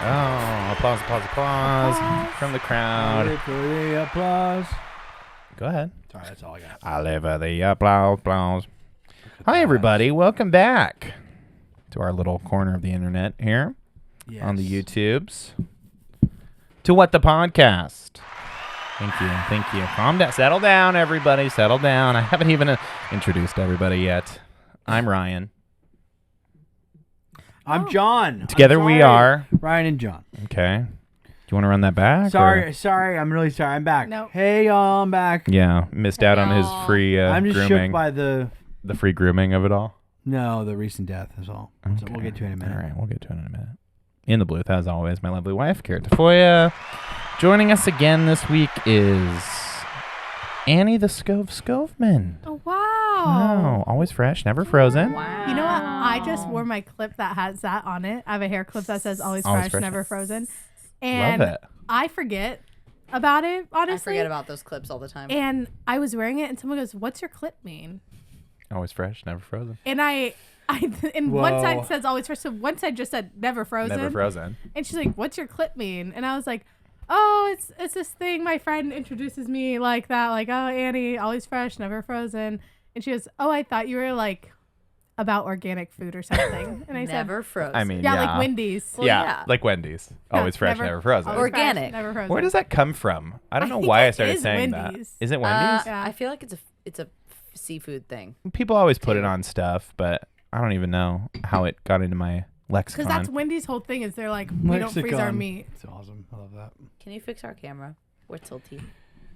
Oh, applause from the crowd. Wait for the applause. Go ahead. Sorry, that's all I got. I live for the applause. Hi, everybody. Welcome back to our little corner of the internet here on the YouTubes. To What the Podcast. Thank you. Thank you. Calm down. Settle down, everybody. Settle down. I haven't even introduced everybody yet. I'm Ryan. I'm John. Together we are Ryan and John. Okay. Do you want to run that back? Sorry. I'm really sorry. I'm back. No. Hey, y'all. I'm back. Yeah. Missed out on his free I'm just grooming. shook by the free grooming of it all. the recent death is all. So Okay. we'll get to it in a minute. All right. We'll get to it in a minute. In the booth, as always, my lovely wife, Cara Tafolla. Joining us again this week is Annie the Skovmand. Oh, wow. Wow. Always fresh, never frozen. Wow. You know what? I just wore my clip that has that on it. I have a hair clip that says always fresh, never frozen. And Love it. I forget about it, honestly. I forget about those clips all the time. And I was wearing it and someone goes, "What's your clip mean?" Always fresh, never frozen. And one side says always fresh, so one side just said never frozen. Never frozen. And she's like, "What's your clip mean?" And I was like, "Oh, it's this thing my friend introduces me like that, like, oh, Annie, always fresh, never frozen." And she goes, "Oh, I thought you were like about organic food or something." And I said, never frozen. I mean, yeah, like Wendy's. Well, yeah, yeah. like Wendy's. Always fresh, never frozen. Always fresh, Organic. never frozen. Where does that come from? I don't know think why I it started is saying Wendy's. that. Is it Wendy's? Yeah. I feel like it's a seafood thing. People always put it on stuff, but I don't even know how it got into my lexicon. Because that's Wendy's whole thing is they're like, we don't freeze our meat. It's awesome. I love that. Can you fix our camera? We're tilty.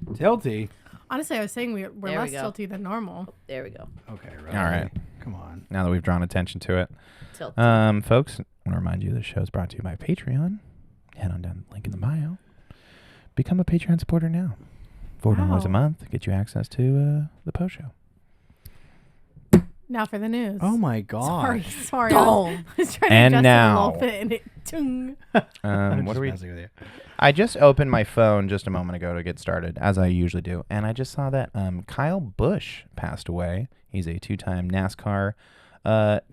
Tilty. Honestly, I was saying we're There we less go. tilty than normal. There we go. Okay, right. All right. Come on. Now that we've drawn attention to it. Tilty. Folks, I want to remind you this show is brought to you by Patreon. Head on down the link in the bio. Become a Patreon supporter now. $4 a month. Get you access to the post show. Now for the news. Oh my God. Sorry. Don't. I was trying And to adjust now. a little bit and it tung. What are we? With you. I just opened my phone just a moment ago to get started, as I usually do, and I just saw that Kyle Busch passed away. He's a 2-time NASCAR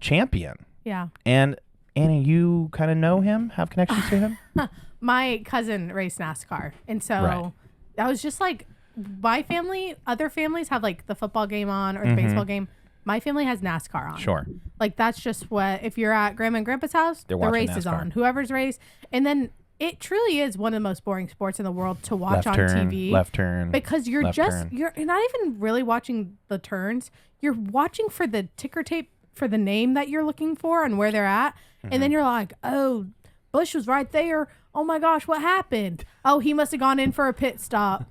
champion. Yeah. And Annie, you kind of know him, have connections to him? My cousin raced NASCAR. And so Right. that was just like my family, other families have like the football game on or the baseball game. My family has NASCAR on. Sure. Like that's just what, if you're at Grandma and Grandpa's house, They're the watching race is NASCAR. on. Whoever's race. And then it truly is one of the most boring sports in the world to watch on TV. Left turn. Because you're left just, turn. you're not even really watching the turns. You're watching for the ticker tape for the name that you're looking for and where they're at. And then you're like, oh, Bush was right there. Oh my gosh, what happened? Oh, he must have gone in for a pit stop.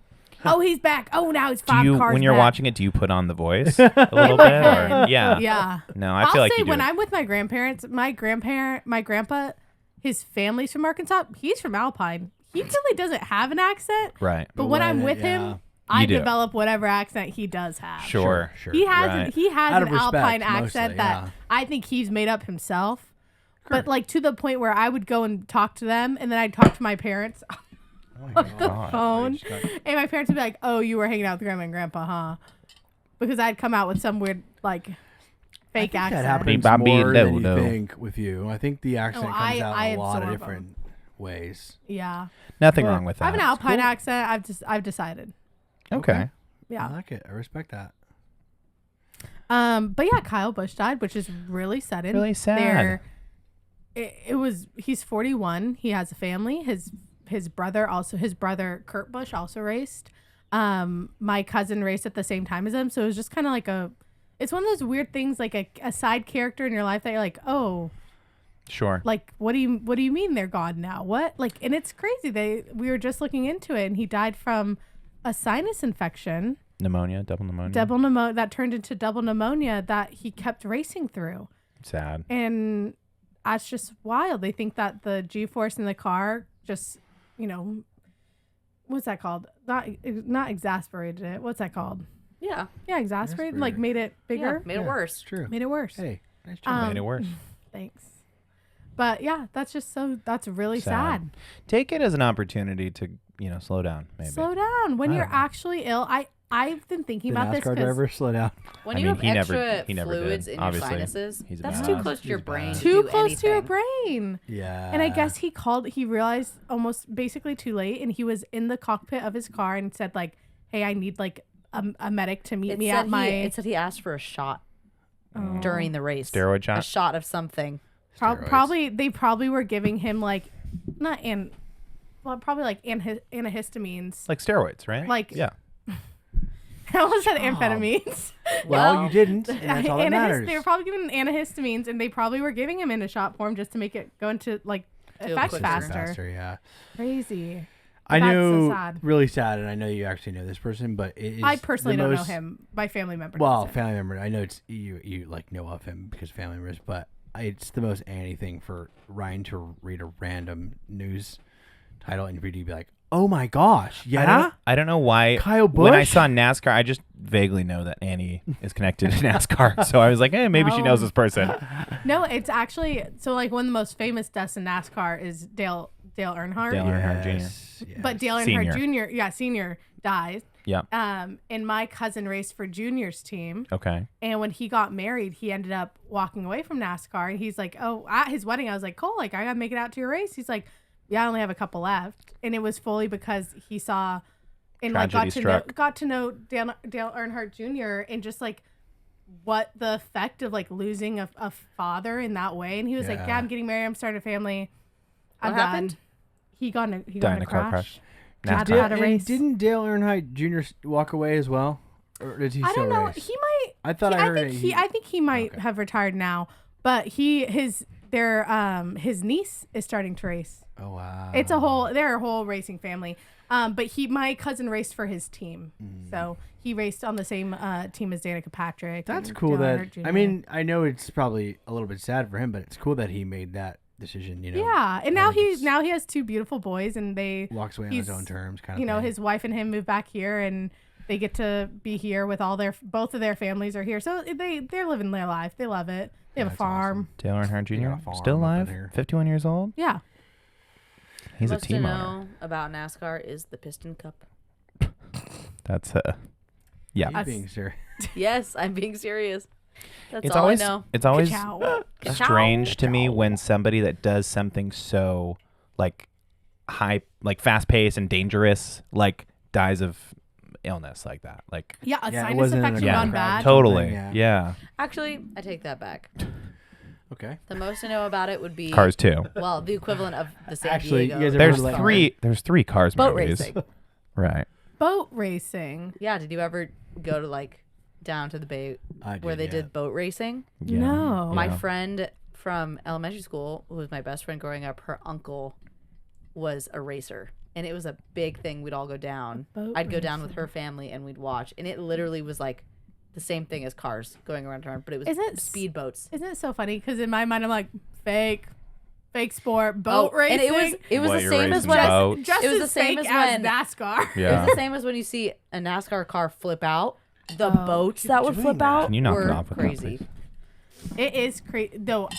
Oh, he's back. Oh, now he's five cars when you're back. watching it, do you put on the voice a little bit? Or, yeah. Yeah. No, I I'll feel like say you do. when I'm with my grandparents, my grandpa, his family's from Arkansas. He's from Alpine. He really doesn't have an accent. Right. But when I'm with him, I do. develop whatever accent he does have. Sure. He has Right. He has Out an of respect, Alpine mostly, accent that yeah. I think he's made up himself. But like to the point where I would go and talk to them, and then I'd talk to my parents on the God. phone, and my parents would be like, "Oh, you were hanging out with Grandma and Grandpa, huh?" Because I'd come out with some weird like fake accent. That happens Bobby more than you Dodo. think with you. I think the accent comes out I in a lot of absorb different ways. Yeah, Nothing Well, wrong with that. I have an Alpine accent. I've decided. Okay. Yeah. I like it. I respect that. But yeah, Kyle Busch died, which is really sudden. Really sad. He's 41. He has a family. His brother Kurt Busch also raced. My cousin raced at the same time as him, so it was just kind of like it's one of those weird things, like a side character in your life that you're like, oh, Sure. like what do you mean they're gone now? What? Like, and it's crazy. We were just looking into it, and he died from a sinus infection. Pneumonia, double pneumonia. That turned into double pneumonia that he kept racing through. Sad. And that's just wild. They think that the G-force in the car just, what's that called? Not exasperated it. What's that called? Yeah. Yeah, exasperated. Like made it bigger. Yeah, made it worse. It's true. Made it worse. Hey, nice job. Made it worse. Thanks. But yeah, that's really sad. Take it as an opportunity to, slow down, maybe. Slow down. When I you're don't know. actually ill, I've been thinking The about this NASCAR because driver slow down. When I you mean, have he never- extra he never fluids did, in obviously. your sinuses, He's a that's badass. too close to your He's brain. badass. too do close to your anything. brain. Yeah. And I guess he realized almost basically too late, and he was in the cockpit of his car and said like, "Hey, I need like a medic to meet me at my." It said he asked for a shot during the race. Steroid A shot? shot of something. Steroids. They probably were giving him like, probably like antihistamines. Like steroids, right? Like- yeah. I almost said amphetamines. Well, you didn't, and that's all that matters. They were probably giving him antihistamines, and they probably were giving him in a shot form just to make it go into like Do it effect quicker. faster. Yeah. Crazy. I That's knew, so sad. really sad, and I know you actually know this person, but it is I personally the don't know most- him. My family member. Well, doesn't. family member. I know it's you like know of him because of family members, but it's the most Annie thing for Ryan to read a random news title and be like, "Oh my gosh, yeah." I don't know why. Kyle When I Busch? saw NASCAR, I just vaguely know that Annie is connected to NASCAR. So I was like, maybe she No. knows this person. No, it's actually so like one of the most famous deaths in NASCAR is Dale Earnhardt. Dale Earnhardt Jr. Yes. But Dale Senior. Earnhardt Jr. Senior dies. Yeah. And my cousin raced for Junior's team. Okay. And when he got married, he ended up walking away from NASCAR. And he's like, oh, at his wedding, I was like, Cole, like, I got to make it out to your race. He's like, yeah, I only have a couple left. And it was fully because he saw and like Tragedy got to know Dale Earnhardt Jr. and just like what the effect of like losing a father in that way. And he was like, yeah, I'm getting married. I'm starting a family. I'm What done. happened? He got in Died in a car crash. Had NASCAR. had a race. Didn't Dale Earnhardt Jr. walk away as well, or did he I still don't know. race? He might. I thought I heard I think he might have retired now. But his niece is starting to race. Oh wow! They're a whole racing family. But my cousin raced for his team, so he raced on the same team as Danica Patrick. That's and cool. Dale That Earnhardt Jr. I mean, I know it's probably a little bit sad for him, but it's cool that he made that decision. You know. Yeah, and now he has two beautiful boys, and they walks away on his own terms, kind of. You know, thing. his wife and him moved back here, and they get to be here with both of their families are here, so they're living their life. They love it. They have a That's farm. Dale Earnhardt They got Jr. a farm Still up in alive, here. 51 years old. Yeah. He's a Most team to owner. know about NASCAR is the Piston Cup. That's yeah. He's being serious. Yes, I'm being serious. That's It's all always I know. it's always Ka-chow. strange to me when somebody that does something so like fast paced and dangerous like dies of illness like that. Like Yeah, a Yeah, it sinus wasn't in a infection car gone crash. bad. totally. Yeah. Yeah. Actually, I take that back. Okay. The most I know about it would be Cars too. well, the equivalent of the San Actually, Diego. you guys ever There's heard of, like, three cars boat movies. racing. Right. Boat racing. Yeah, did you ever go to like down to the bay where they did boat racing? Yeah. No. My Yeah. friend from elementary school, who was my best friend growing up, her uncle was a racer. And it was a big thing. We'd all go down. Boat I'd go down with her family and we'd watch. And it literally was like the same thing as cars going around and around, but it was Isn't it speedboats. Isn't it so funny? Because in my mind, I'm like, fake sport, boat racing. And it was What, the you're same as racing when boats? just It was as the same fake as when- NASCAR. it Yeah. was the same as when you see a NASCAR car flip out. The boats that would doing flip that? out Can you knock it were off with that, crazy. please? It is crazy. Though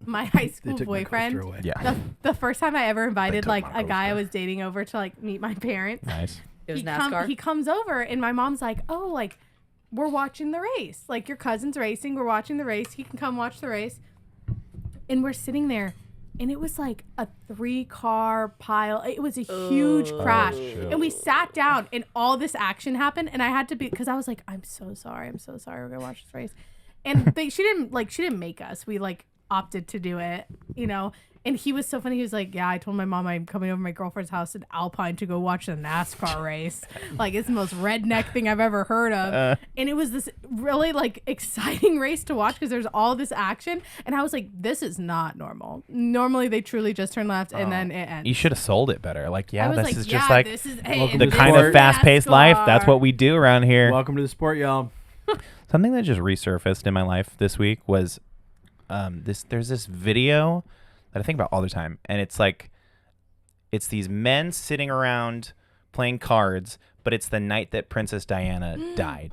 my high They school took my boyfriend, coaster away. Yeah. the first time I ever invited took like my a guy I coaster. was dating over to like meet my parents. Nice. It was he NASCAR. he comes over and my mom's like, oh, like we're watching the race. Like your cousin's racing. We're watching the race. He can come watch the race. And we're sitting there. And it was like a 3-car pile. It was a huge crash. And we sat down and all this action happened. And I had to be, because I was like, I'm so sorry. I'm so sorry. We're going to watch this race. And she didn't make us. We like opted to do it, you know? And he was so funny. He was like, yeah, I told my mom I'm coming over to my girlfriend's house in Alpine to go watch the NASCAR race. Like, it's the most redneck thing I've ever heard of. And it was this really, like, exciting race to watch because there's all this action. And I was like, this is not normal. Normally, they truly just turn left and then it ends. You should have sold it better. Like, I yeah, was this like, is yeah, just like this is, Welcome the to kind sport. of fast-paced life. That's NASCAR. what we do around here. Welcome to the sport, y'all. Something that just resurfaced in my life this week was there's this video that I think about all the time, and it's these men sitting around playing cards, but it's the night that Princess Diana died.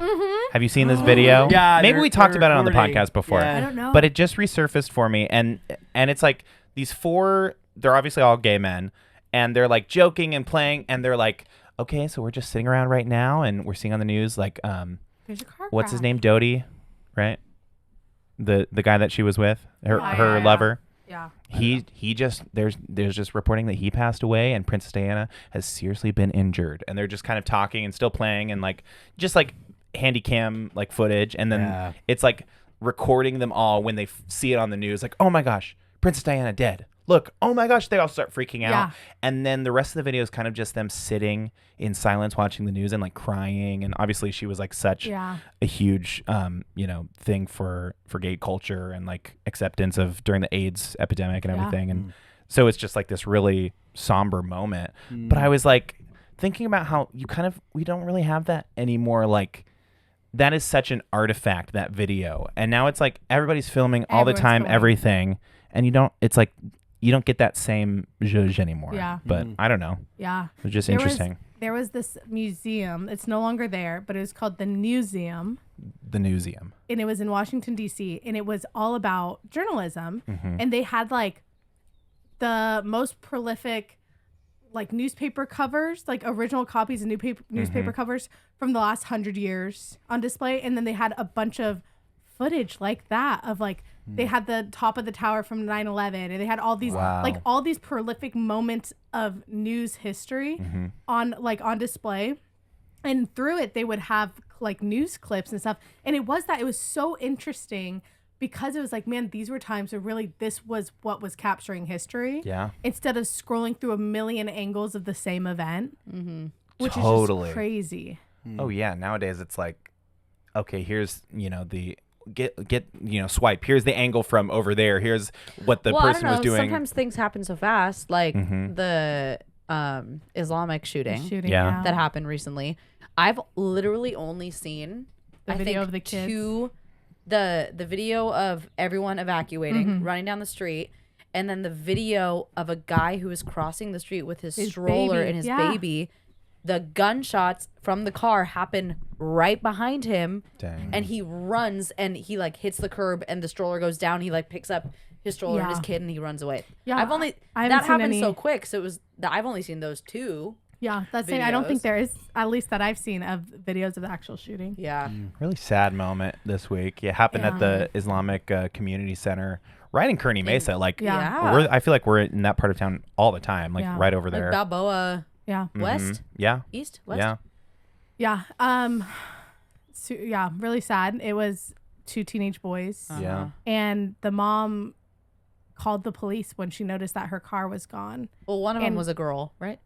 Have you seen this video? Yeah, maybe we talked they're about it on the recording. podcast before. Yeah. I don't know. But it just resurfaced for me, and it's like these 4, they're obviously all gay men, and they're like joking and playing, and they're like, okay, so we're just sitting around right now and we're seeing on the news like There's a car what's his crash. name, Dodie, right? The guy that she was with, her lover. Yeah. He just there's just reporting that he passed away, and Princess Diana has seriously been injured, and they're just kind of talking and still playing and like just like handy cam like footage, and then it's like recording them all when they see it on the news, like, oh my gosh, Princess Diana dead. Look, oh my gosh, they all start freaking out. Yeah. And then the rest of the video is kind of just them sitting in silence watching the news and like crying. And obviously she was like such a huge, thing for gay culture and like acceptance of during the AIDS epidemic and everything. And so it's just like this really somber moment. But I was like thinking about how we don't really have that anymore. Like that is such an artifact, that video. And now it's like everybody's filming all the time, everything. And you don't get that same zhuzh anymore. Yeah. But I don't know. Yeah. It was just interesting. There was this museum. It's no longer there, but it was called the Newseum. The Newseum. And it was in Washington, D.C. And it was all about journalism. And they had like the most prolific like newspaper covers, like original copies of newspaper covers from the last 100 years on display. And then they had a bunch of footage like that of like, they had the top of the tower from 9/11, and they had all these all these prolific moments of news history on display, and through it they would have like news clips and stuff. And it was so interesting because it was like, man, these were times where really this was what was capturing history. Yeah. Instead of scrolling through a million angles of the same event, which is just crazy. Oh yeah, nowadays it's like, okay, here's the. Get swipe. Here's the angle from over there. Here's what the person was doing. Sometimes things happen so fast, like the Islamic shooting that happened recently. I've literally only seen the video of the kids, the video of everyone evacuating, running down the street, and then the video of a guy who was crossing the street with his stroller and his baby. The gunshots from the car happen right behind him. Dang. And he runs and he like hits the curb and the stroller goes down. He like picks up his stroller and his kid and he runs away. Yeah, that happened so quick. So I've only seen those two. Yeah, that's it. I don't think there is, at least that I've seen, of videos of the actual shooting. Yeah. Really sad moment this week. It happened at the Islamic Community Center right in Kearney Mesa. I feel like we're in that part of town all the time, like right over there. Like Balboa. Yeah. West? Yeah. East? West? Yeah. Yeah. Really sad. It was 2 teenage boys. Yeah. And the mom called the police when she noticed that her car was gone. Well, one of them was a girl, right?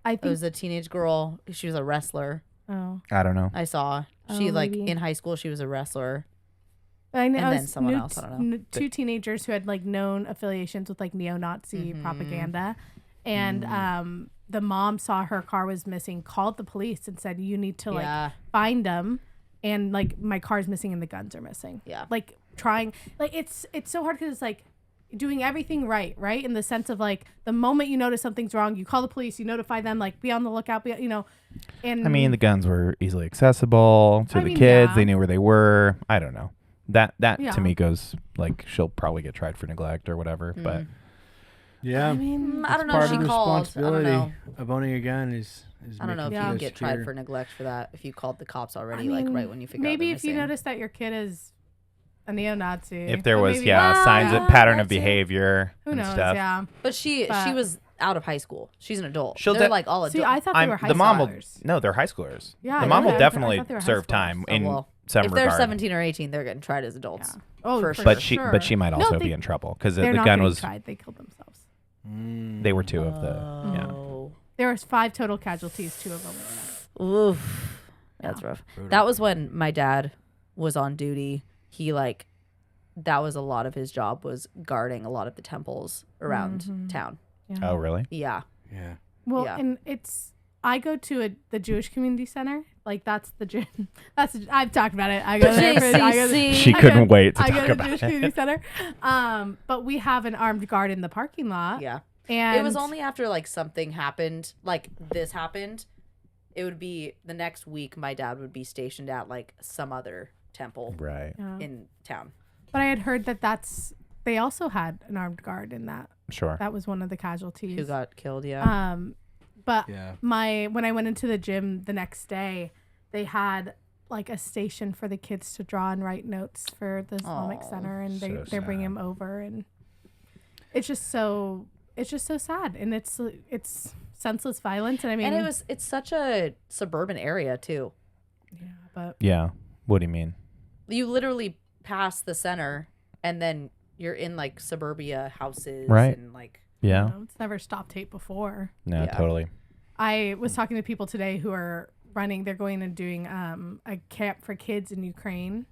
I think it was a teenage girl. She was a wrestler. Oh. I don't know. I saw. She in high school, she was a wrestler. I know. And then someone else, I don't know. 2 teenagers who had like known affiliations with like neo-Nazi propaganda. And the mom saw her car was missing, called the police and said, you need to like find them. And like, my car's missing and the guns are missing. Yeah. Like trying, like it's so hard because it's like doing everything right? In the sense of like, the moment you notice something's wrong, you call the police, you notify them, like be on the lookout, and I mean, the guns were easily accessible to the kids. They knew where they were. I don't know. That to me goes like, she'll probably get tried for neglect or whatever, but. Yeah, I mean, I don't know. Part She of the called. responsibility I don't know. of owning a gun is I don't know if you can get tried for neglect for that if you called the cops already, like right when you figure out maybe they're if you missing. notice that your kid is a neo-Nazi. If there was signs of pattern of behavior and stuff. Yeah. But she was out of high school. She's an adult. They're like all adults. See, I thought they were high schoolers. No, they're high schoolers. Yeah, the mom will I definitely thought they were high serve schoolers. time in some if regard. they're 17 or 18, they're getting tried as adults. Yeah. Oh, for sure. sure. But she might also be in trouble because the not gun getting was tried. They killed themselves. They were 2 of the There was 5 total casualties. 2 of them were Oof. That's rough. Brutal. That was when my dad was on duty. He that was a lot of his job, was guarding a lot of the temples around town. Yeah. Oh, really? Yeah. Yeah. Well, and I go to the Jewish Community Center. Like I've talked about it. I go there. She couldn't wait to talk talk about about Jewish Community Center. But we have an armed guard in the parking lot. Yeah. And it was only after something happened, like this happened. It would be the next week. My dad would be stationed at some other temple in town. But I had heard that they also had an armed guard in that. Sure. That was one of the casualties. Who got killed? Yeah. But when I went into the gym the next day, they had like a station for the kids to draw and write notes for the Islamic Center, and they're bringing them over, and it's just so sad, and it's senseless violence, and I mean, and it's such a suburban area too. Yeah. What do you mean? You literally pass the center, and then you're in like suburbia houses, right? And like, yeah, it's never stopped hate before. No, totally. I was talking to people today who are running. They're going and doing a camp for kids in Ukraine.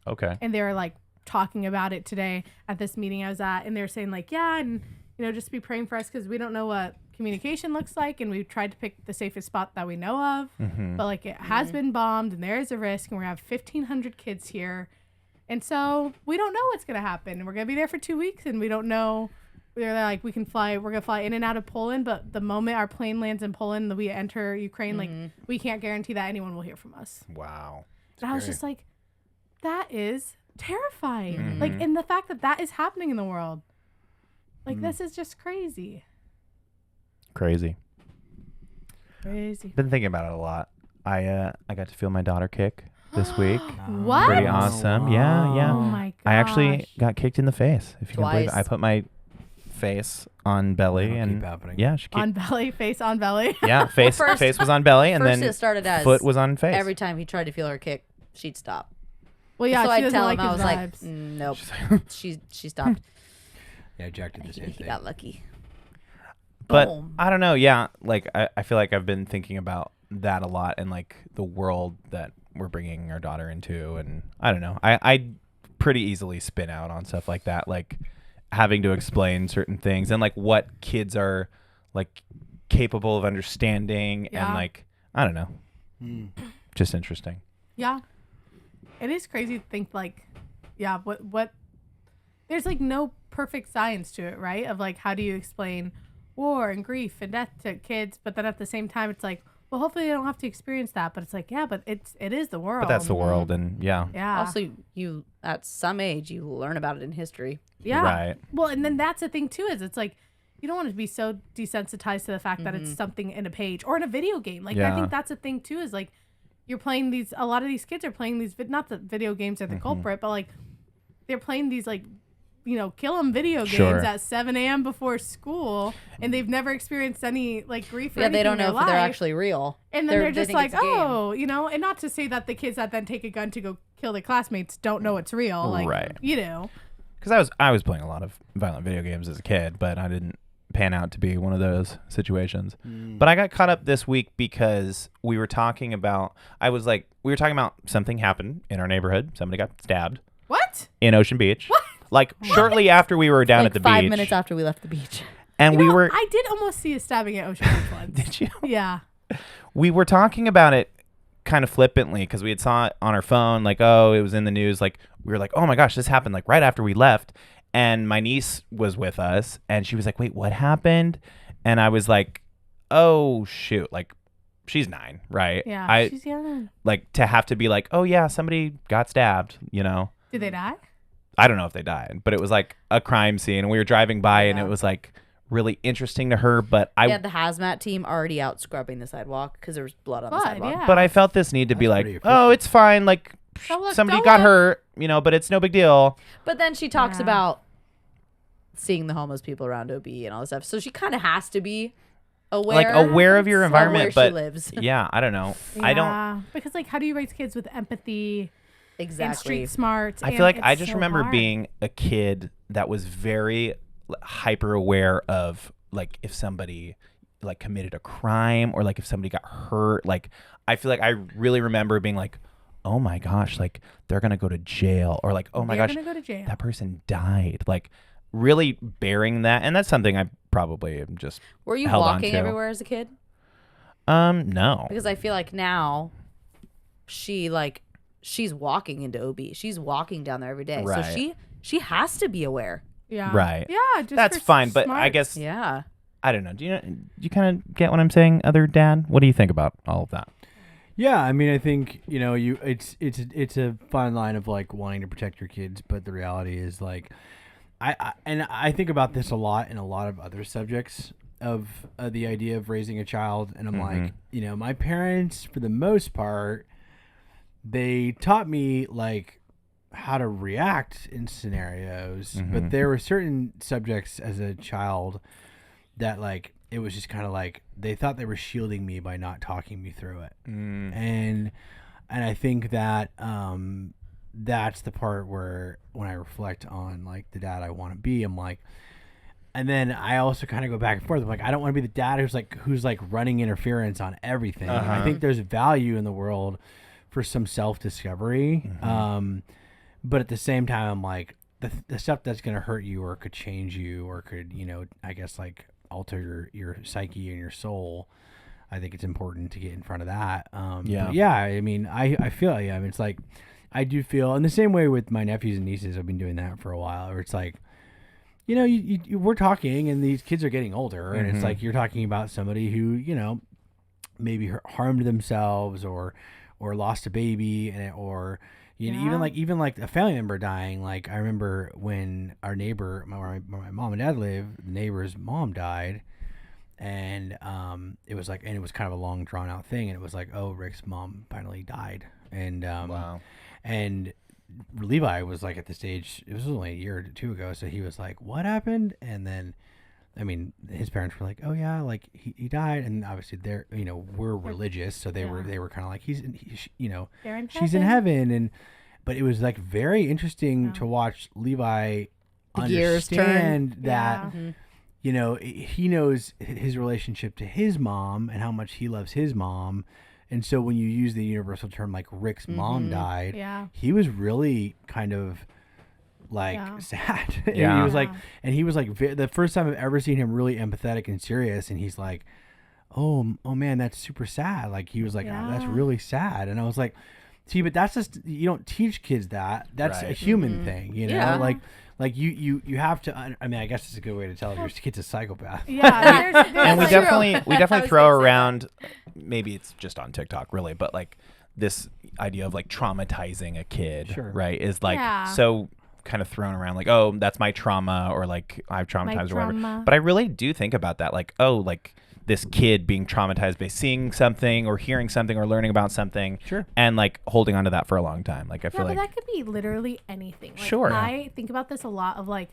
Okay. And they were like talking about it today at this meeting I was at, and they were saying like, yeah, and just be praying for us because we don't know what communication looks like, and we've tried to pick the safest spot that we know of, but like it has been bombed, and there is a risk, and we're gonna have 1,500 kids here, and so we don't know what's gonna happen, and we're gonna be there for 2 weeks, and we don't know. They're like, we're gonna fly in and out of Poland, but the moment our plane lands in Poland, we enter Ukraine, like we can't guarantee that anyone will hear from us. Wow. And I was just like, that is terrifying. Like, in the fact that is happening in the world. Like, this is just crazy. Crazy. Been thinking about it a lot. I got to feel my daughter kick this week. What? Pretty awesome. Yeah. Oh my gosh. I actually got kicked in the face. If you can believe it. Twice. I put my face on belly, and yeah, she kicked. On belly, face on belly. Yeah, face was on belly, and then it started as foot was on face. every time he tried to feel her kick, she'd stop. Well, yeah, so she I'd doesn't tell like him, I his was vibes. like, nope. she stopped. Yeah, Jack did the same He thing. got lucky. But Boom. I don't know. Yeah, like I feel like I've been thinking about that a lot, and like the world that we're bringing our daughter into, and I don't know. I pretty easily spin out on stuff like that, like having to explain certain things, and like what kids are like capable of understanding, and like I don't know, just interesting. Yeah, it is crazy to think like, yeah, what? There's like no perfect science to it, right? Of like, how do you explain war and grief and death to kids? But then at the same time, it's like, well, hopefully they don't have to experience that. But it's like, yeah, but it is the world. But that's the world, and yeah. Also, you at some age you learn about it in history. Yeah. Right. Well, and then that's the thing too, is it's like you don't want to be so desensitized to the fact that it's something in a page or in a video game. Like I think that's the thing too, is like you're playing these. A lot of these kids are playing these. Not that video games are the culprit, but like they're playing these like, kill 'em video games at 7 a.m. before school, and they've never experienced any like grief. Or They don't know if they're actually real. And then they're just like, oh, and not to say that the kids that then take a gun to go kill their classmates don't know it's real, like, right. Because I was playing a lot of violent video games as a kid, but I didn't pan out to be one of those situations. But I got caught up this week because we were talking about something happened in our neighborhood. Somebody got stabbed. What? In Ocean Beach. What? Like shortly after we were down like at the 5 beach. minutes after we left the beach. And I did almost see a stabbing at Ocean Beach once. Did you? Yeah. We were talking about it kind of flippantly because we had saw it on our phone, like, oh, it was in the news. Like, we were like, oh my gosh, this happened like right after we left. And my niece was with us, and she was like, wait, what happened? And I was like, oh shoot, like she's 9, right? Yeah, she's young. Like to have to be like, oh yeah, somebody got stabbed, Did they die? I don't know if they died, but it was like a crime scene, and we were driving by, and it was like really interesting to her. But We had the hazmat team already out scrubbing the sidewalk because there was blood on the sidewalk. Yeah. But I felt this need to be like, pretty oh, it's fine, like somebody got hurt, but it's no big deal. But then she talks about seeing the homeless people around OB and all this stuff, so she kind of has to be aware, of your environment, where but she lives. Yeah, I don't know. Yeah, I don't because like, how do you raise kids with empathy? Exactly. And street smarts. I feel like I it's just so remember hard. being a kid that was very hyper aware of like if somebody like committed a crime or like if somebody got hurt. Like I feel like I really remember being like, oh my gosh, like they're gonna go to jail, or like, oh my gosh, gonna go to jail. that person died. Like really bearing that, and that's something I probably am just. Were you held walking onto. everywhere as a kid? No. Because I feel like now she's walking into OB. She's walking down there every day. Right. So she has to be aware. Yeah. Right. Yeah. Just That's for fine, but I smarts. guess Yeah. I don't know. Do you kind of get what I'm saying, other dad? What do you think about all of that? Yeah, I mean, I think it's a fine line of like wanting to protect your kids, but the reality is like, I think about this a lot in a lot of other subjects, the idea of raising a child, and I'm like, you know, my parents, for the most part, they taught me like how to react in scenarios, but there were certain subjects as a child that like it was just kind of like they thought they were shielding me by not talking me through it, and I think that that's the part where when I reflect on like the dad I want to be, I'm like. And then I also kind of go back and forth. I'm like, I don't want to be the dad who's like running interference on everything. I think there's value in the world for some self-discovery. But at the same time, I'm like, the stuff that's going to hurt you or could change you or could, you know, I guess like alter your psyche and your soul. I think it's important to get in front of that. Yeah. I mean, I feel, I mean, it's like, I do feel in the same way with my nephews and nieces. I've been doing that for a while where it's like, you know, we're talking and these kids are getting older and it's like you're talking about somebody who, you know, maybe harmed themselves or lost a baby or, you know, even like a family member dying. Like I remember when our neighbor, my mom and dad lived, the neighbor's mom died and it was like, and it was kind of a long drawn out thing. And it was like, oh, Rick's mom finally died. And, wow. And Levi was like at the stage, it was only a year or two ago, so he was like, what happened? And then I mean, his parents were like, oh yeah, like he died, and obviously they're, you know, we're religious, so they were kind of like she's in heaven, and but it was like very interesting to watch Levi understand that you know, he knows his relationship to his mom and how much he loves his mom. And so when you use the universal term like Rick's mom died, he was really kind of like sad. And he was like, the first time I've ever seen him really empathetic and serious. And he's like, oh man, that's super sad. Like he was like, oh, that's really sad. And I was like, see, but that's just, you don't teach kids that. That's a human thing, you know, like you have to. I mean, I guess it's a good way to tell if your kid's a psychopath. Yeah, and we definitely throw around. Maybe it's just on TikTok, really, but like this idea of like traumatizing a kid, right? Is like so kind of thrown around, like, oh, that's my trauma, or like I've traumatized or whatever. But I really do think about that, like, oh, like this kid being traumatized by seeing something or hearing something or learning about something, and like holding on to that for a long time. Like I feel like that could be literally anything. Like, I think about this a lot of like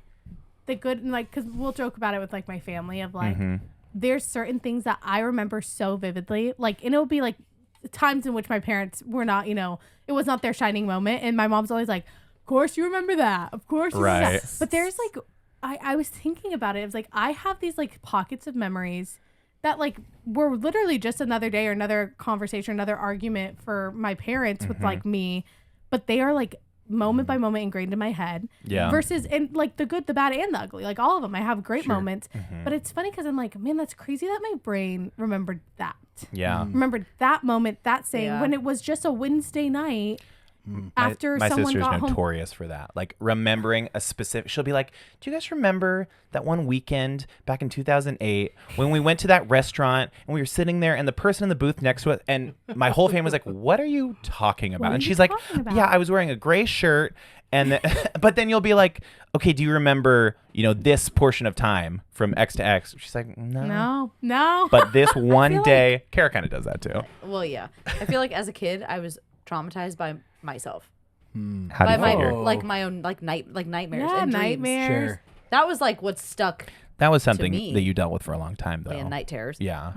the good, and like, because we'll joke about it with like my family of like there's certain things that I remember so vividly, like, and it'll be like times in which my parents were not, you know, it was not their shining moment, and my mom's always like, of course you remember that, of course you remember that. But there's like I was thinking about it. It was like I have these like pockets of memories that like were literally just another day or another conversation, another argument for my parents with like me, but they are like moment by moment ingrained in my head. Versus, and like the good, the bad, and the ugly, like all of them. I have great moments, but it's funny because I'm like, man, that's crazy that my brain remembered that. Remembered that moment, that saying when it was just a Wednesday night. After my someone sister's got notorious for that, like remembering a specific, she'll be like, do you guys remember that one weekend back in 2008 when we went to that restaurant and we were sitting there and the person in the booth next to us, and my whole family was like, what are you talking about? And she's like, yeah, I was wearing a gray shirt, and but then you'll be like, okay, do you remember, you know, this portion of time from X to X? She's like, no. But this one day, Cara kind of does that too. Well, yeah, I feel like as a kid I was traumatized by myself. How do you figure? Like my own nightmares and dreams. Nightmares. Sure. That was like what stuck. That was something that you dealt with for a long time, though. And night terrors. Yeah.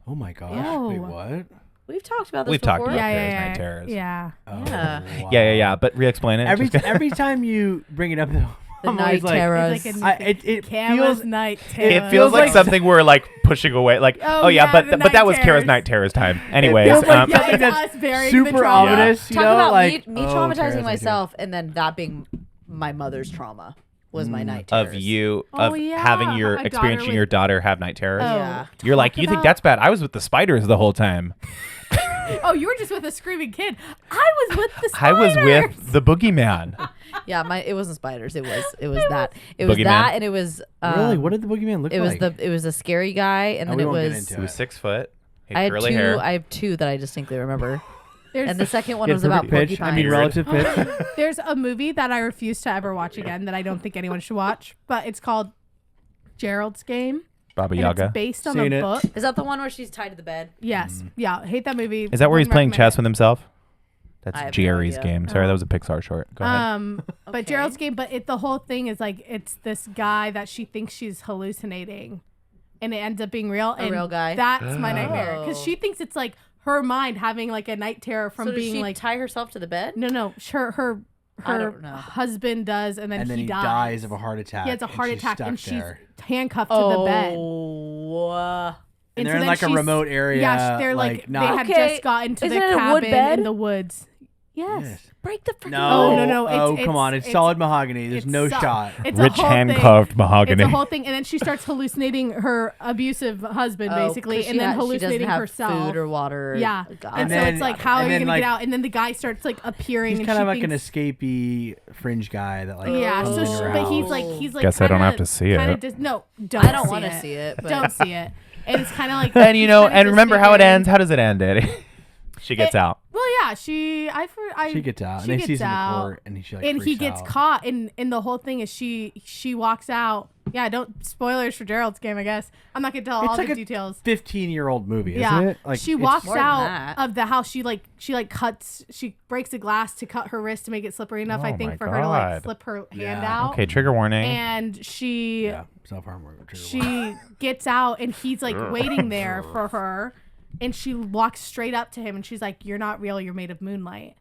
Oh my gosh. Wait, what? We've talked about this We've before. talked about night terrors. Yeah. Wow. Yeah. But re-explain it. Every time you bring it up, The night terrors. It feels night terrors. It feels like something we're like pushing away. Like, but that was Kara's night terrors time. Anyways, That's super ominous. Talk about like, me traumatizing myself, and then that being my mother's trauma was my night terrors. Of you, having your experiencing your daughter have night terrors. Yeah. You're like, you think that's bad? I was with the spiders the whole time. Oh, you were just with a screaming kid. I was with the spiders. I was with the boogeyman. Yeah, it wasn't spiders. It was that. It was that, and it was really. What did the boogeyman look like? It was a scary guy, and then it was. He was 6 foot. I had curly hair. I have two that I distinctly remember. And the second one was about pitch. porcupines. I mean, relative pitch. There's a movie that I refuse to ever watch again that I don't think anyone should watch, but it's called Gerald's Game. Baba and Yaga. It's based on Seen a it. book. Is that the one where she's tied to the bed? Yes. Yeah. Hate that movie. Is that where he's Wouldn't playing recommend chess it. with himself? I That's have no Jerry's idea. game. Sorry, that was a Pixar short. Go ahead. But Okay. Gerald's game, but the whole thing is like it's this guy that she thinks she's hallucinating, and it ends up being real. A real guy? That's my nightmare because Oh. she thinks it's like her mind having like a night terror from So does being she like tie herself to the bed? no, her I don't know. husband does, and then he dies of a heart attack. He has a and heart she's attack, stuck and she's there. handcuffed to the bed. Oh. And so they're in then like a she's- remote area. Yeah, they're like they not. had Okay. just gotten to Isn't the it a wood cabin bed? in the woods. Yes. Yes. Break the freaking No, Oh, no, Oh, it's- come on! It's solid mahogany. There's no shot. It's Rich a whole thing. handcuffed mahogany. It's a whole thing, and then she starts hallucinating her abusive husband, basically, and then hallucinating she doesn't have herself. food or water. Yeah, God. and so then- it's like, how are and you then, gonna like- get out? And then the guy starts like appearing. He's and kind she of like an thinks, escapee fringe guy that like. Yeah, so roams around. but he's like. Guess I don't kinda- have to see kinda it. no, don't. I don't want to see it. But Don't see it. And it's kind of like. And you know, kinda and remember how it disfigured. ends. How does it end, Eddie? She gets out. Well, yeah, she She gets out, she and they gets sees him in out, court, and he like and he freaks gets out. caught. And the whole thing is she walks out. Yeah, don't spoilers for Gerald's game. I guess I'm not gonna tell all It's like the a details. 15-year-old movie, isn't Yeah, it? Like she it's- walks more than out that. of the house. She cuts. She breaks the glass to cut her wrist to make it slippery enough. I Oh think my for her to like God. slip her hand Yeah. out. Okay, trigger warning. And she Yeah, self-harm. she gets out, and he's like waiting there for her, and she walks straight up to him, and she's like, "You're not real. You're made of moonlight."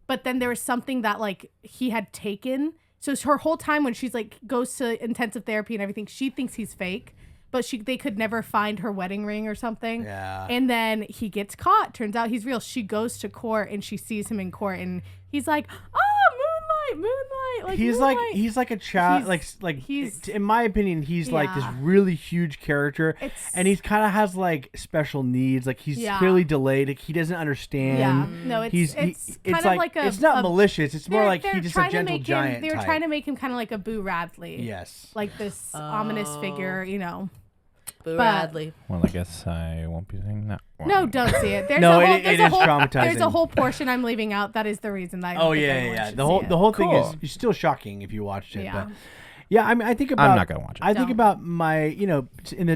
But then there was something that like he had taken. So it's her whole time when she's like goes to intensive therapy and everything, she thinks he's fake, but they could never find her wedding ring or something. Yeah. And then he gets caught. Turns out he's real. She goes to court and she sees him in court, and he's like, "Oh, moonlight." Like moonlight. he's like a child. he's- in my opinion, he's like this Yeah. really huge character, It's- and he's kind of has like special needs. Like he's Yeah. clearly delayed. Like, he doesn't understand. Yeah. No, it's kind of like a. it's not a- malicious. It's more like they're he's just trying a to gentle make giant. him. They were type. trying to make him kind of like a Boo Radley. Yes. Like this ominous figure, you know. Boo but- Radley. Well, I guess I won't be saying that one. No, don't see it. There's No, a whole, it there's is a whole, There's a traumatizing. whole portion I'm leaving out. That is the reason that I don't Oh think yeah, anyone yeah. should The whole see it. the whole thing Cool. is still shocking if you watched it. Yeah. But yeah, I mean, I think about. I'm not gonna watch it. I think Don't. about my,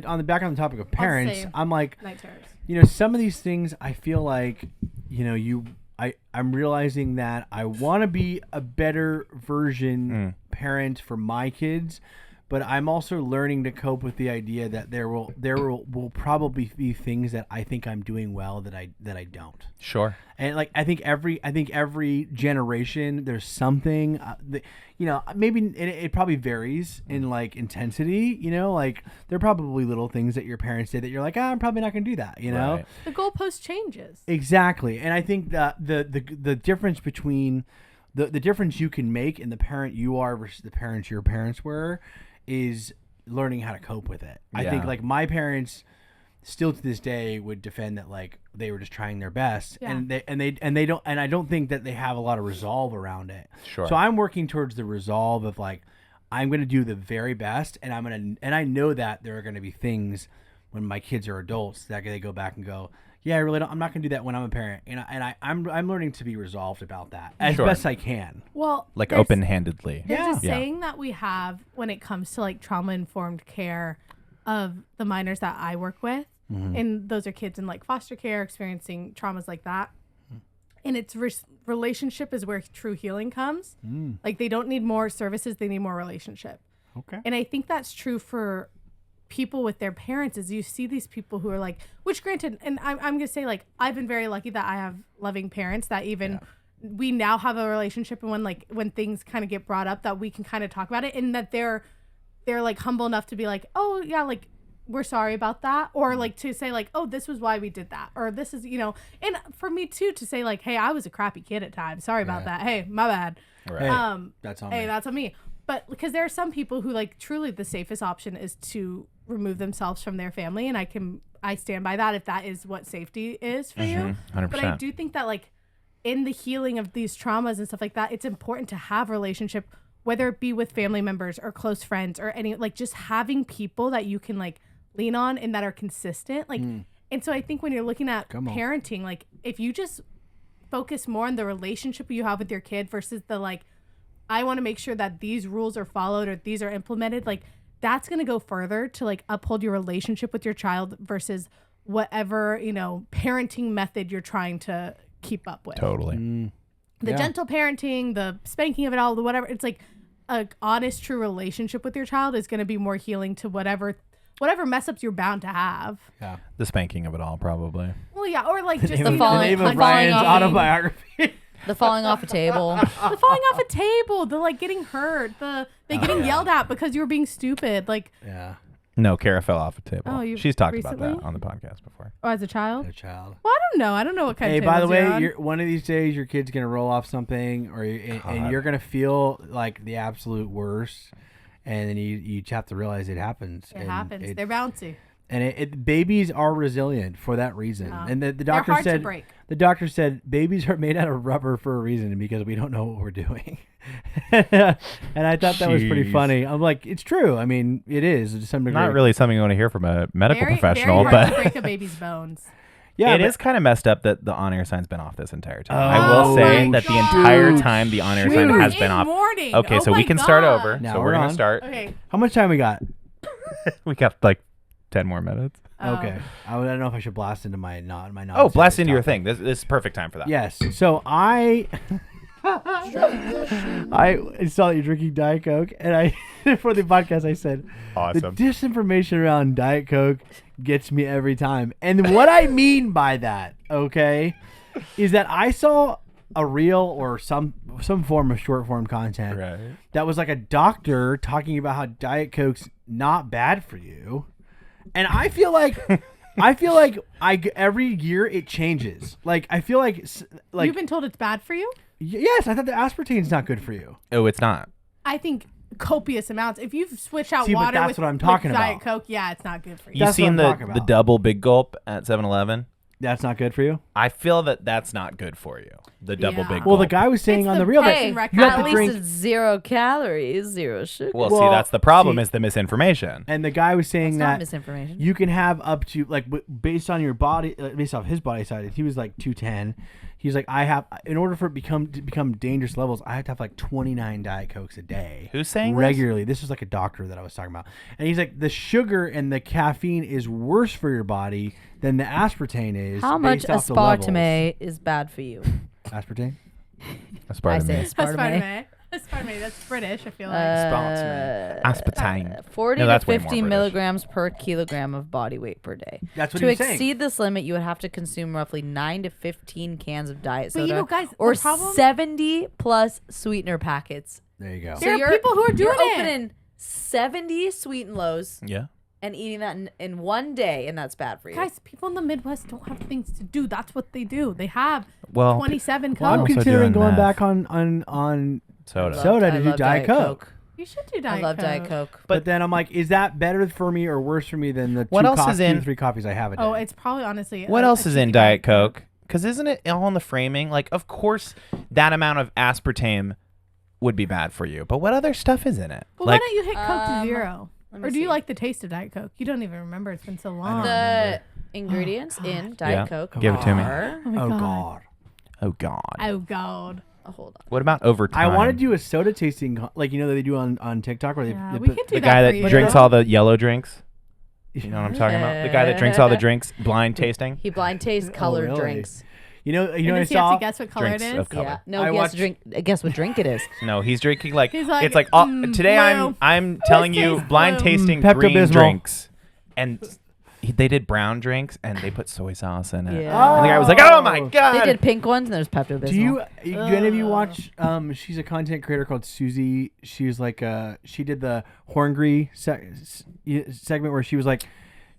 on the back on the topic of parents. same. I'm like, Night terrors. some of these things I feel like, I'm realizing that I want to be a better version parent for my kids, but I'm also learning to cope with the idea that there will probably be things that I think I'm doing well that I don't. Sure. And like I think every generation there's something maybe it probably varies in like intensity, like there are probably little things that your parents did that you're like, I'm probably not gonna do that, Right. The goalpost changes. Exactly. And I think that the difference between the difference you can make in the parent you are versus the parents your parents were is learning how to cope with it. I think Yeah. like my parents still to this day would defend that like they were just trying their best, Yeah. and they don't, and I don't think that they have a lot of resolve around it. Sure. So I'm working towards the resolve of like I'm going to do the very best, and I know that there are going to be things when my kids are adults that they go back and go, yeah, I'm not going to do that when I'm a parent, and I'm learning to be resolved about that as Sure. best I can. Well, Like there's- open-handedly. There's a Yeah. saying that we have when it comes to like trauma-informed care of the minors that I work with, and those are kids in like foster care experiencing traumas like that. And it's relationship is where true healing comes. Like they don't need more services; they need more relationship. Okay. And I think that's true for people with their parents. Is you see these people who are like, which granted, and I'm gonna say like I've been very lucky that I have loving parents that even. We now have a relationship, and when things kind of get brought up, that we can kind of talk about it, and that they're like humble enough to be like, oh yeah, like we're sorry about that, or like to say like, oh, this was why we did that, or this is and for me too to say like, hey, I was a crappy kid at times, sorry about that, hey, my bad. Right. Hey, that's on Hey, me. that's on me. But because there are some people who like truly the safest option is to remove themselves from their family, and I stand by that if that is what safety is for you. 100%. But I do think that like in the healing of these traumas and stuff like that, it's important to have relationship, whether it be with family members or close friends or any, like just having people that you can like lean on and that are consistent. Like, and so I think when you're looking at parenting, like if you just focus more on the relationship you have with your kid versus the like, I want to make sure that these rules are followed or these are implemented, like that's going to go further to like uphold your relationship with your child versus whatever, parenting method you're trying to keep up with. Totally. The gentle parenting, the spanking of it all, the whatever. It's like a honest, true relationship with your child is going to be more healing to whatever mess ups you're bound to have. Yeah. The spanking of it all, probably. Well, yeah, or like just The falling of Ryan's off. autobiography. The falling off a table. the falling off a table, the like getting hurt, the getting yelled at because you were being stupid. Like, Yeah. No, Cara fell off a table. Oh, you She's talked recently? about that on the podcast before. as a child. A child. Well, I don't know. I don't know what kind Hey, of by the tables you're way, on. one of these days your kid's gonna roll off something, and you're gonna feel like the absolute worst, and then you have to realize it happens. It happens. They're bouncy. And babies are resilient for that reason. Yeah. And the They're doctor hard to said break. the doctor said babies are made out of rubber for a reason because we don't know what we're doing. And I thought that was pretty Jeez. funny. I'm like, it's true. I mean, it is to some degree. Not really something you want to hear from a medical Very, professional, very hard but to break a baby's bones. Yeah, it but is kind of messed up that the on-air sign's been off this entire time. Oh I will say my that the entire gosh. time the on-air Shoot. sign We were has been in off. mourning. Okay, Oh so we my can start God. over. Now So we're we're on. gonna start. Okay. How much time we got? We got like 10 more minutes. Okay. I don't know if I should blast into my non. Oh, blast into your thing. This is perfect time for that. Yes. So I saw that you're drinking Diet Coke, and I for the podcast I said the Awesome. disinformation around Diet Coke gets me every time. And what I mean by that, okay, is that I saw a reel or some form of short form content Right. that was like a doctor talking about how Diet Coke's not bad for you. And I feel like every year it changes. Like I feel like You've been told it's bad for you? yes, I thought the aspartame's not good for you. Oh, it's not. I think copious amounts. If you switch out See, but water that's with, what I'm with talking Diet about. Coke, yeah, it's not good for you. You That's what seen I'm the talking the about. double big gulp at 7-Eleven? That's not good for you. I feel that that's not good for you. The double Yeah. big gulp. Well, the guy was saying It's on the the reel that Hey, you have at to At least drink. it's 0 calories, 0 sugar. Well, Well, see, that's the problem see- is the misinformation. And the guy was saying It's not that misinformation. you can have up to like based on your body, based off his body size. He was like 210. He's like, I have in order for it to become dangerous levels, I have to have like 29 Diet Cokes a day. Who's saying this? regularly? This is like a doctor that I was talking about, and he's like, the sugar and the caffeine is worse for your body than the aspartame is. How much based off the levels. aspartame is bad for you? Aspartame? That's part I of say me. aspartame. Aspartame. That's British, I feel like. Aspartame. 40 No, to that's way more 50 British. milligrams per kilogram of body weight per day. That's what To he was saying. exceed this limit, you would have to consume roughly 9 to 15 cans of diet But soda you know, guys, the or problem- 70 plus sweetener packets. There you go. There are people who are doing you're it. opening 70 sweet and lows Yeah. and eating that in one day, and that's bad for you. Guys, people in the Midwest don't have things to do. That's what they do. They have Well, 27 Well, I'm Cokes. also considering doing going meth. back on soda. soda to I do love Diet Coke. You should do I Diet love Coke. Diet Coke. But then I'm like, is that better for me or worse for me than the What two, else is in- 2 to 3 coffees I have a day? Oh, it's probably honestly. What a- else a is in cheap Diet Coke? Because isn't it all in the framing? Like, of course, that amount of aspartame would be bad for you. But what other stuff is in it? Well, like, why don't you hit Coke to zero? let me Or do you see. like the taste of Diet Coke? You don't even remember. It's been so long. The ingredients in Diet Yeah, Coke give it to me. are- oh, my oh God. God. oh God. Oh, God. Oh, hold on. What about overtime? I want to do a soda tasting, like you know that they do on TikTok where they, Yeah, they we put could do the that guy for that you. drinks all the yellow drinks. You know what I'm talking about? The guy that drinks all the drinks, blind tasting. He blind tastes colored really? drinks. You know And what I does he have saw? to guess what color Drinks it of is? color. Yeah. No, I guess watched- drink. Guess what drink it is. No, he's drinking like, He's like, it's like all, blue. today I'm telling you tastes blind blue. tasting green Pepto-Bismol. drinks, and they did brown drinks and they put soy sauce in it. Yeah. And the guy was like, "Oh my God!" They did pink ones and there's Pepto-Bismol. Do any of you watch? She's a content creator called Susie. She was like, she did the Horngry segment where she was like,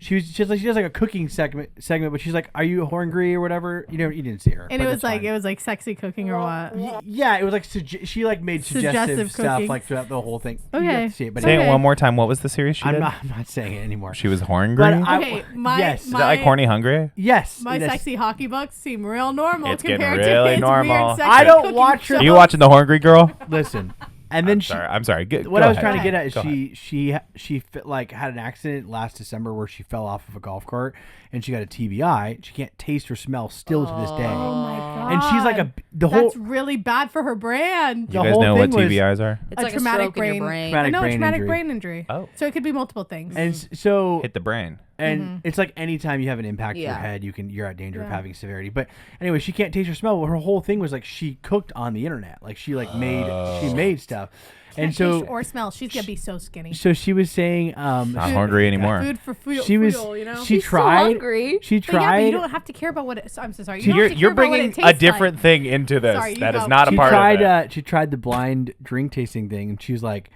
she does like a cooking segment, but she's like, "Are you horngry or whatever?" You didn't see her. And but it was that's like fine. sexy cooking or what? Yeah, it was like she like made suggestive Suggestive stuff cooking. like throughout the whole thing. You Okay. have to see it, but Say Okay. it one more time. What was the series she I'm did? not saying it anymore. She was horngry. But Okay, my yes. Is that like horny hungry? Yes, my it is. sexy hockey books seem real normal It's getting compared really to his normal. weird sexy I don't cooking watch her- shows. Are you watching the horngry girl? Listen, And then I'm sorry. What I was trying to get at is she like had an accident last December where she fell off of a golf cart and she got a TBI. She can't taste or smell still to this day. Oh my god! And she's like That's really bad for her brand. You guys know what TBIs are? It's like traumatic brain injury. Traumatic brain injury. Oh, so it could be multiple things. And so hit the brain. And it's like anytime you have an impact to your head, you're at danger of having severity. But anyway, she can't taste or smell. Well, her whole thing was like she cooked on the internet. Like she made stuff. And so taste or smell, she's gonna be so skinny. So she was saying, not hungry anymore. Food for food. She was. You know? She tried. She tried. Yeah, but you don't have to care about what it. I'm so sorry. You're bringing a different thing into this. Sorry, that is not a part of it. She tried the blind drink tasting thing, and she was like,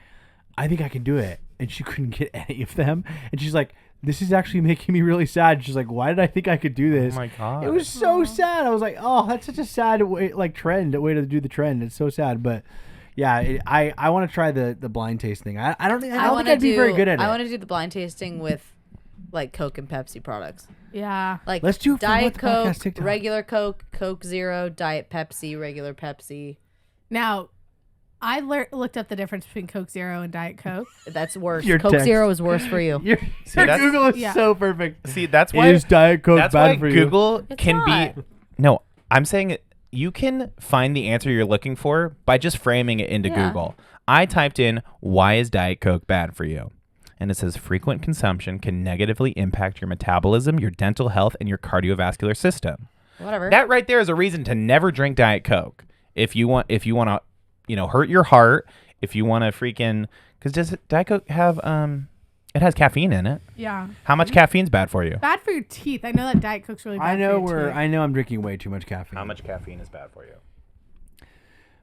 "I think I can do it," and she couldn't get any of them. And she's like, "This is actually making me really sad." She's like, "Why did I think I could do this?" Oh my god! It was so sad. I was like, "Oh, that's such a sad way, way to do the trend." It's so sad, but. Yeah, I want to try the blind taste thing. I don't think I'd be very good at it. I want to do the blind tasting with like Coke and Pepsi products. Yeah. Like let's do Diet Coke, regular Coke, Coke Zero, Diet Pepsi, regular Pepsi. Now, I looked up the difference between Coke Zero and Diet Coke. That's worse. Coke Zero is worse for you. Your Google is so perfect. See, that's why is Diet Coke bad for you? Google can be. No, I'm saying you can find the answer you're looking for by just framing it into Google. I typed in, why is Diet Coke bad for you? And it says frequent consumption can negatively impact your metabolism, your dental health, and your cardiovascular system. Whatever. That right there is a reason to never drink Diet Coke. If you want to, hurt your heart, if you want to freaking, because does Diet Coke have, it has caffeine in it. Yeah. How much caffeine's bad for you? Bad for your teeth. I know that Diet Coke's really bad for your teeth. I know I'm drinking way too much caffeine. How much caffeine is bad for you?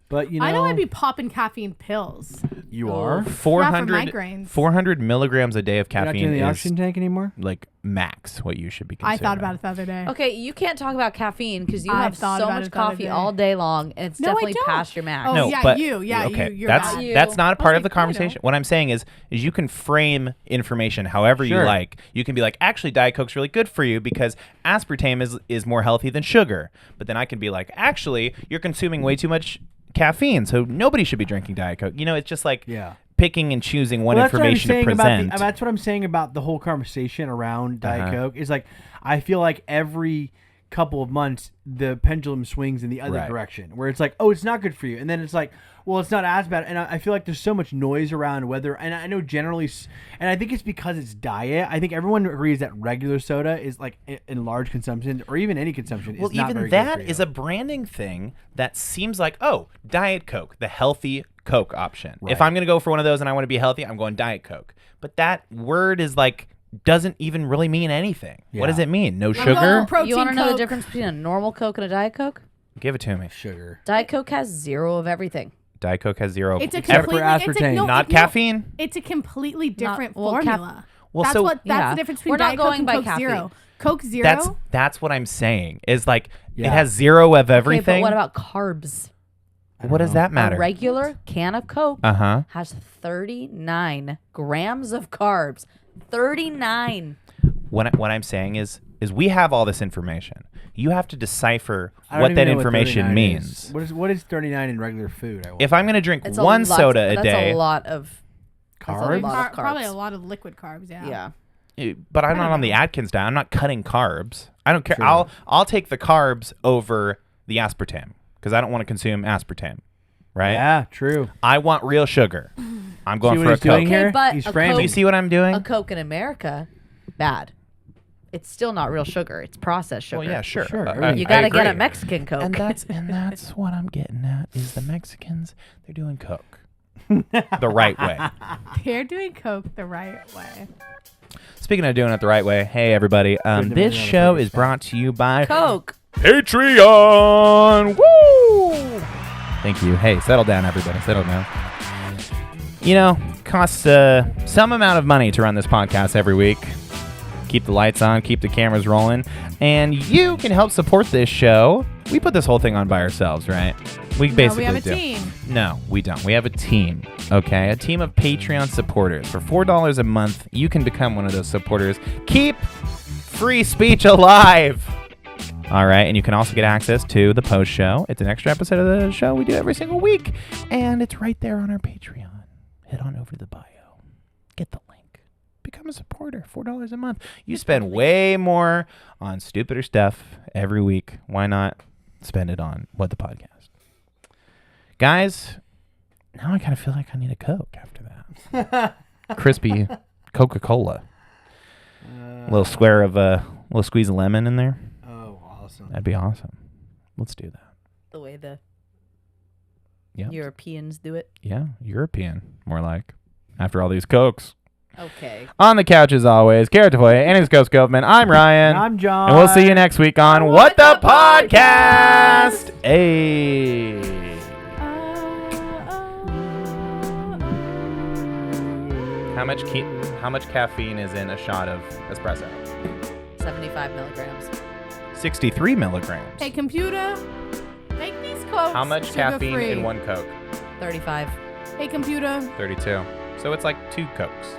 But I know I'd be popping caffeine pills. You are? 400 milligrams a day of caffeine You're not doing the oxygen tank anymore? Like max what you should be consuming. I thought about it the other day. Okay, you can't talk about caffeine because you have so much coffee all day long, and it's definitely past your max. Oh, no, yeah, but you're that's not a part of the conversation. What I'm saying is you can frame information however you like. You can be like, actually, Diet Coke's really good for you because aspartame is more healthy than sugar. But then I can be like, actually, you're consuming way too much caffeine, so nobody should be drinking Diet Coke. It's just like picking and choosing what information to present. That's what I'm saying about the whole conversation around Diet Coke is like, I feel like every couple of months the pendulum swings in the other direction where it's like, oh, it's not good for you, and then it's like, well, it's not as bad. And I feel like there's so much noise around whether, and I know generally, and I think it's because it's diet. I think everyone agrees that regular soda is like in large consumption or even any consumption is not very good for you. Well, even that is a branding thing that seems like, oh, Diet Coke, the healthy Coke option. Right. If I'm going to go for one of those and I want to be healthy, I'm going Diet Coke. But that word is like, doesn't even really mean anything. Yeah. What does it mean? No sugar? You want to know the difference between a normal Coke and a Diet Coke? Give it to me. Sugar. Diet Coke has zero of everything. Diet Coke has zero. It's a completely aspartame. Not caffeine. It's a completely different formula. That's the difference between Diet Coke and Coke Zero. Coke Zero. That's what I'm saying. Is like it has zero of everything. Okay, but what about carbs? What does that matter? A regular can of Coke has 39 grams of carbs. 39. What I'm saying is we have all this information. You have to decipher what that information means. What is 39 in regular food? If I'm going to drink one soda a day, that's a lot of carbs. Probably a lot of liquid carbs. Yeah. But I'm not on the Atkins diet. I'm not cutting carbs. I don't care. True. I'll take the carbs over the aspartame because I don't want to consume aspartame. Right? Yeah, true. I want real sugar. I'm going for a Coke. Okay, but he's framing. Do you see what I'm doing? A Coke in America, bad. It's still not real sugar. It's processed sugar. Well, yeah, sure. You got to get a Mexican Coke. And that's what I'm getting at is the Mexicans, they're doing Coke the right way. They're doing Coke the right way. Speaking of doing it the right way, hey, everybody. This show is brought to you by Coke. Patreon. Woo! Thank you. Hey, settle down, everybody. Settle down. Costs some amount of money to run this podcast every week. Keep the lights on, keep the cameras rolling, and you can help support this show. We put this whole thing on by ourselves, right? We basically have a team. No, we don't. We have a team, okay? A team of Patreon supporters. For $4 a month, you can become one of those supporters. Keep free speech alive. All right, and you can also get access to the post show. It's an extra episode of the show we do every single week, and it's right there on our Patreon. Head on over to the bio. Get the link. Become a supporter. $4 a month. You spend way more on stupider stuff every week. Why not spend it on What the Podcast? Guys, now I kind of feel like I need a Coke after that. Crispy Coca-Cola. A little square of little squeeze of lemon in there. Oh, awesome. That'd be awesome. Let's do that. The way the Yep. Europeans do it. Yeah, European, more like. After all these Cokes. Okay. On the couch as always, Cara Tafolla and his Skovmand. I'm Ryan. And I'm John. And we'll see you next week on What the Podcast. Hey. How much caffeine is in a shot of espresso? 75 milligrams. 63 milligrams. Hey, computer, make these Cokes How much caffeine sugar-free. in one Coke? 35. Hey, computer. 32. So it's like 2 Cokes.